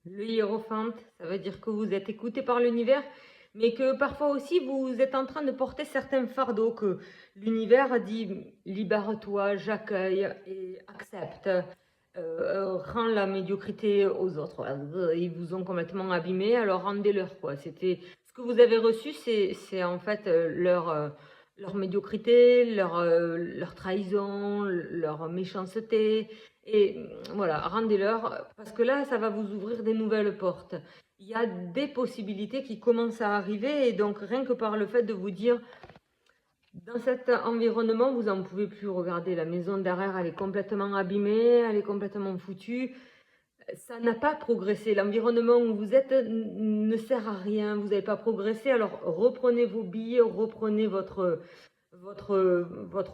Le hiérophante, ça veut dire que vous êtes écouté par l'univers, mais que parfois aussi vous êtes en train de porter certains fardeaux, que l'univers dit libère-toi, j'accueille et accepte. Rends la médiocrité aux autres. Ils vous ont complètement abîmé, alors rendez-leur quoi. C'était ce que vous avez reçu, c'est en fait leur médiocrité, leur trahison, leur méchanceté. Et voilà, rendez-leur, parce que là, ça va vous ouvrir des nouvelles portes. Il y a des possibilités qui commencent à arriver, et donc rien que par le fait de vous dire, dans cet environnement, vous n'en pouvez plus regarder, la maison derrière, elle est complètement abîmée, elle est complètement foutue, ça n'a pas progressé, l'environnement où vous êtes ne sert à rien, vous n'avez pas progressé, alors reprenez vos billes, reprenez votre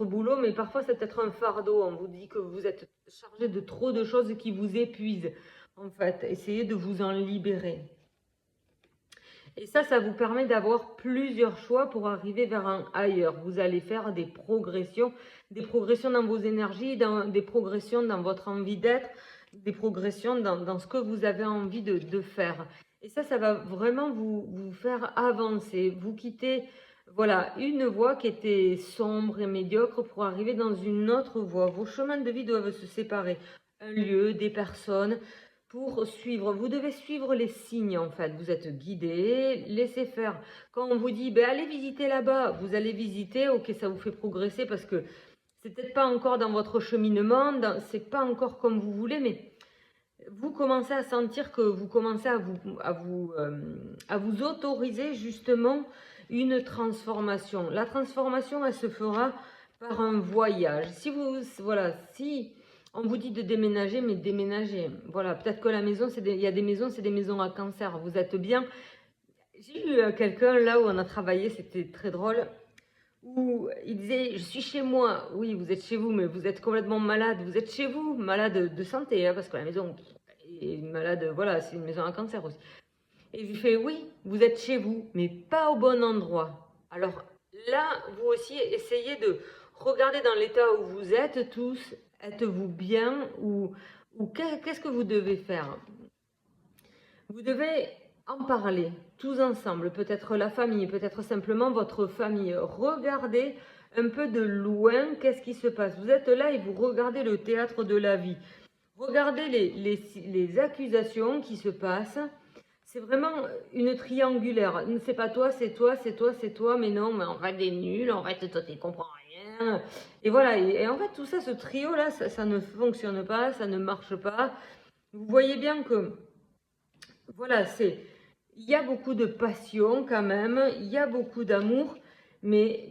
boulot, mais parfois c'est peut-être un fardeau. On vous dit que vous êtes chargé de trop de choses qui vous épuisent. En fait, essayez de vous en libérer. Et ça vous permet d'avoir plusieurs choix pour arriver vers un ailleurs. Vous allez faire des progressions dans vos énergies, des progressions dans votre envie d'être, des progressions dans ce que vous avez envie de faire. Et ça va vraiment vous faire avancer. Vous quittez, voilà, une voie qui était sombre et médiocre pour arriver dans une autre voie. Vos chemins de vie doivent se séparer. Un lieu, des personnes, pour suivre. Vous devez suivre les signes en fait. Vous êtes guidé, laissez faire. Quand on vous dit, ben, allez visiter là-bas, vous allez visiter, ok, ça vous fait progresser parce que c'est peut-être pas encore dans votre cheminement, c'est pas encore comme vous voulez, mais vous commencez à sentir que vous commencez à vous autoriser justement une transformation. La transformation, elle se fera par un voyage. Si vous, voilà, si on vous dit de déménager, mais déménager. Voilà, peut-être que la maison, il y a des maisons, c'est des maisons à cancer. Vous êtes bien. J'ai eu quelqu'un là où on a travaillé, c'était très drôle, où il disait, je suis chez moi. Oui, vous êtes chez vous, mais vous êtes complètement malade. Vous êtes chez vous, malade de santé, hein, parce que la maison est malade, voilà, c'est une maison à cancer aussi. Et je lui fais, oui, vous êtes chez vous, mais pas au bon endroit. Alors là, vous aussi, essayez de regarder dans l'état où vous êtes tous, êtes-vous bien ou qu'est-ce que vous devez faire? Vous devez en parler, tous ensemble, peut-être la famille, peut-être simplement votre famille. Regardez un peu de loin qu'est-ce qui se passe. Vous êtes là et vous regardez le théâtre de la vie. Regardez les accusations qui se passent. C'est vraiment une triangulaire. C'est pas toi, c'est toi, c'est toi, c'est toi, mais non, mais en fait, t'es nul, en fait, toi, tu comprends rien. Et voilà, et en fait, tout ça, ce trio-là, ça ne fonctionne pas, ça ne marche pas. Vous voyez bien que voilà, il y a beaucoup de passion quand même, il y a beaucoup d'amour, mais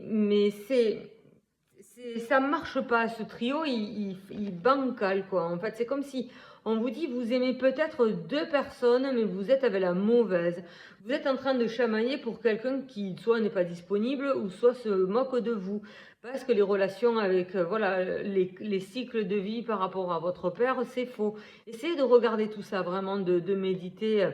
ça marche pas, ce trio, il bancal, quoi. En fait, c'est comme si on vous dit, vous aimez peut-être deux personnes, mais vous êtes avec la mauvaise. Vous êtes en train de chamailler pour quelqu'un qui soit n'est pas disponible, ou soit se moque de vous. Parce que les relations avec, voilà, les cycles de vie par rapport à votre père, c'est faux. Essayez de regarder tout ça, vraiment, de méditer.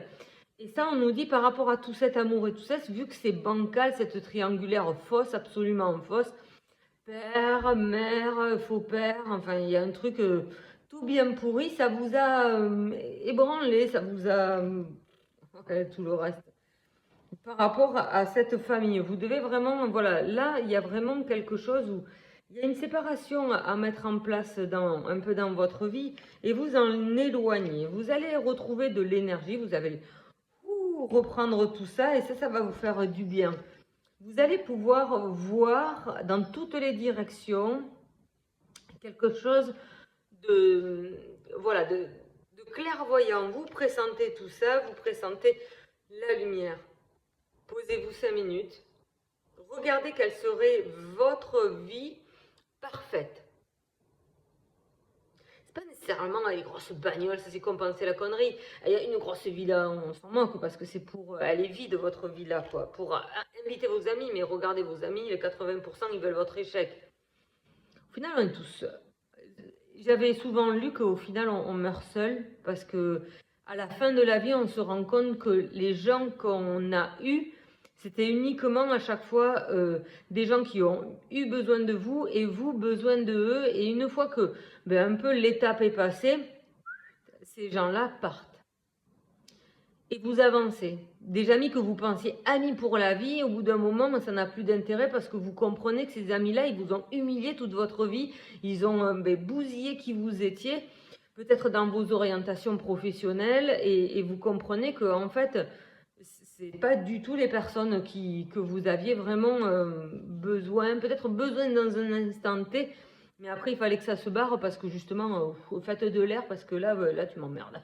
Et ça, on nous dit par rapport à tout cet amour et tout ça, vu que c'est bancal, cette triangulaire fausse, absolument fausse, père, mère, faux père, enfin, il y a un truc tout bien pourri, ça vous a ébranlé, ça vous a... ok, tout le reste. Par rapport à cette famille, vous devez vraiment, voilà, là, il y a vraiment quelque chose où il y a une séparation à mettre en place un peu dans votre vie et vous en éloignez. Vous allez retrouver de l'énergie, vous allez reprendre tout ça et ça va vous faire du bien. Vous allez pouvoir voir dans toutes les directions quelque chose de, voilà, de clairvoyant. Vous pressentez tout ça, vous pressentez la lumière. Posez-vous 5 minutes. Regardez quelle serait votre vie parfaite. C'est pas nécessairement les grosses bagnoles, ça c'est compenser la connerie. Il y a une grosse villa, on s'en moque parce que c'est pour elle est vide votre villa, quoi. Pour inviter vos amis, mais regardez vos amis, les 80% ils veulent votre échec. Au final, on est tous. J'avais souvent lu qu'au final, on meurt seul parce que à la fin de la vie, on se rend compte que les gens qu'on a eus, c'était uniquement à chaque fois des gens qui ont eu besoin de vous et vous besoin de eux. Et une fois que un peu l'étape est passée, ces gens-là partent. et vous avancez. Des amis que vous pensiez amis pour la vie, au bout d'un moment, ça n'a plus d'intérêt parce que vous comprenez que ces amis-là, ils vous ont humilié toute votre vie, ils ont bousillé qui vous étiez, peut-être dans vos orientations professionnelles, et vous comprenez que en fait, c'est pas du tout les personnes que vous aviez vraiment besoin, peut-être besoin dans un instant T, mais après il fallait que ça se barre parce que justement, faites de l'air parce que là tu m'emmerdes.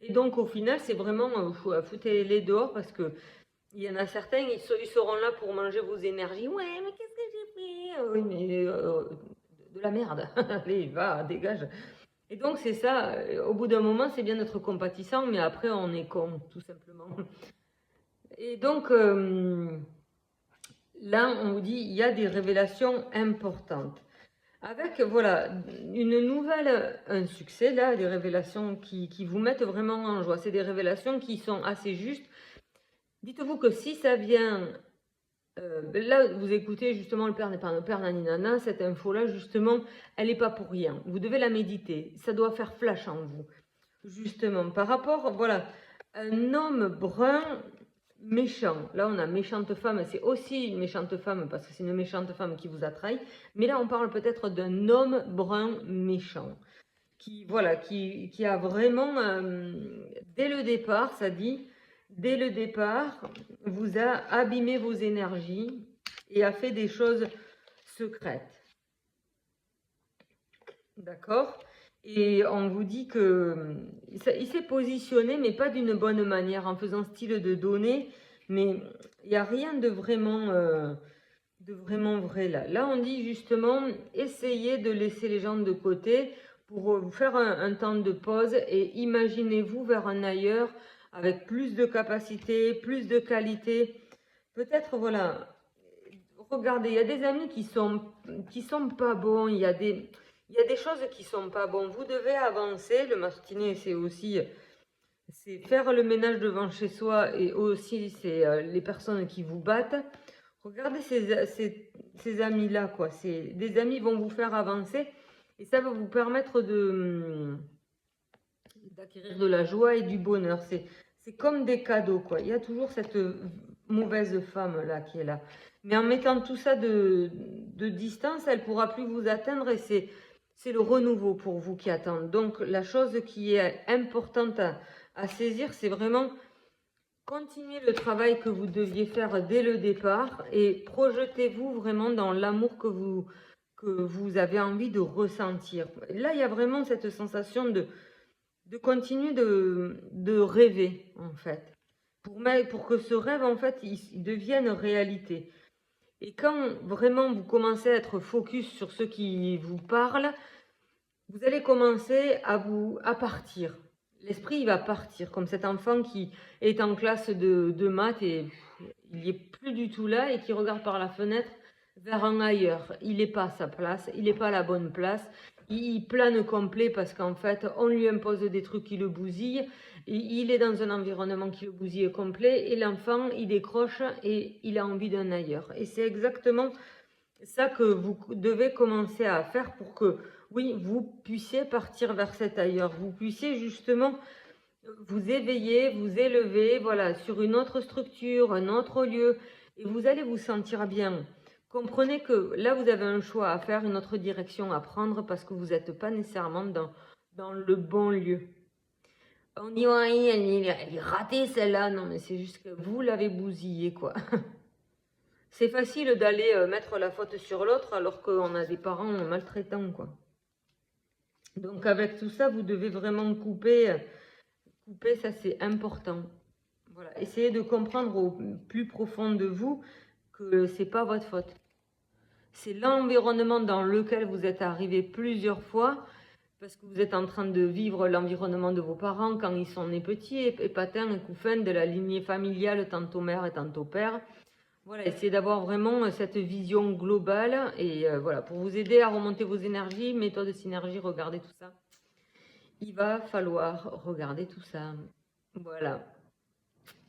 Et donc au final, c'est vraiment foutez-les dehors parce que il y en a certains, ils seront là pour manger vos énergies. Ouais, mais qu'est-ce que j'ai fait? Oui, mais de la merde. Allez, va, dégage. Et donc c'est ça, au bout d'un moment, c'est bien d'être compatissant, mais après on est con, tout simplement. Et donc là, on vous dit, il y a des révélations importantes. Avec, voilà, une nouvelle, un succès, là, des révélations qui vous mettent vraiment en joie. C'est des révélations qui sont assez justes. Dites-vous que si ça vient, là, vous écoutez justement le père n'est pas un père naninana, cette info-là, justement, elle n'est pas pour rien. Vous devez la méditer. Ça doit faire flash en vous. Justement, par rapport, voilà, un homme brun méchant. Là, on a méchante femme, c'est aussi une méchante femme parce que c'est une méchante femme qui vous a trahi. Mais là, on parle peut-être d'un homme brun méchant qui, voilà, qui a vraiment, dès le départ, ça dit, dès le départ, vous a abîmé vos énergies et a fait des choses secrètes. D'accord? Et on vous dit que il s'est positionné, mais pas d'une bonne manière, en faisant style de donner, mais il n'y a rien de vraiment vrai là. Là, on dit justement, essayez de laisser les gens de côté pour vous faire un temps de pause et imaginez-vous vers un ailleurs avec plus de capacité, plus de qualité. Peut-être, voilà, regardez, il y a des amis qui sont pas bons, il y a des choses qui sont pas bonnes. Vous devez avancer. Le martinet, c'est aussi c'est faire le ménage devant chez soi et aussi c'est les personnes qui vous battent. Regardez ces amis-là, quoi. Des amis vont vous faire avancer et ça va vous permettre d'acquérir de la joie et du bonheur. C'est comme des cadeaux, quoi. Il y a toujours cette mauvaise femme-là qui est là. Mais en mettant tout ça de distance, elle ne pourra plus vous atteindre et c'est le renouveau pour vous qui attend. Donc la chose qui est importante à saisir, c'est vraiment continuer le travail que vous deviez faire dès le départ et projetez-vous vraiment dans l'amour que vous avez envie de ressentir. Là, il y a vraiment cette sensation de continuer de rêver, en fait. Pour que ce rêve, en fait, il devienne réalité. Et quand vraiment vous commencez à être focus sur ce qui vous parle, vous allez commencer à partir. L'esprit, il va partir, comme cet enfant qui est en classe de maths et il n'y est plus du tout là et qui regarde par la fenêtre vers un ailleurs. Il n'est pas à sa place, il n'est pas à la bonne place. Il plane complet parce qu'en fait, on lui impose des trucs qui le bousillent. Il est dans un environnement qui le bousille complet et l'enfant, il décroche et il a envie d'un ailleurs. Et c'est exactement ça que vous devez commencer à faire pour que, oui, vous puissiez partir vers cet ailleurs. Vous puissiez justement vous éveiller, vous élever, voilà, sur une autre structure, un autre lieu, et vous allez vous sentir bien. Comprenez que là, vous avez un choix à faire, une autre direction à prendre, parce que vous n'êtes pas nécessairement dans le bon lieu. On dit, ouais, elle est ratée celle-là. Non, mais c'est juste que vous l'avez bousillée, quoi. C'est facile d'aller mettre la faute sur l'autre alors qu'on a des parents maltraitants, quoi. Donc avec tout ça, vous devez vraiment couper, ça c'est important. Voilà, essayez de comprendre au plus profond de vous que c'est pas votre faute. C'est l'environnement dans lequel vous êtes arrivé plusieurs fois parce que vous êtes en train de vivre l'environnement de vos parents quand ils sont nés petits, épatins et couffins de la lignée familiale, tantôt mère et tantôt père. Voilà, essayez d'avoir vraiment cette vision globale et voilà, pour vous aider à remonter vos énergies, méthode de synergie, regardez tout ça. Il va falloir regarder tout ça. Voilà.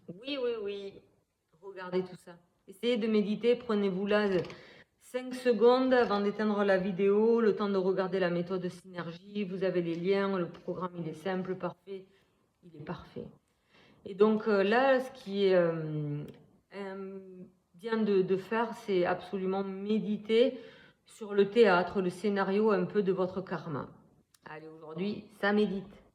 Oui, oui, oui. Regardez tout ça. Essayez de méditer, prenez-vous là 5 secondes avant d'éteindre la vidéo, le temps de regarder la méthode de synergie. Vous avez les liens, le programme il est simple, parfait. Il est parfait. Et donc là, ce qui est bien de faire, c'est absolument méditer sur le théâtre, le scénario un peu de votre karma. Allez, aujourd'hui, ça médite.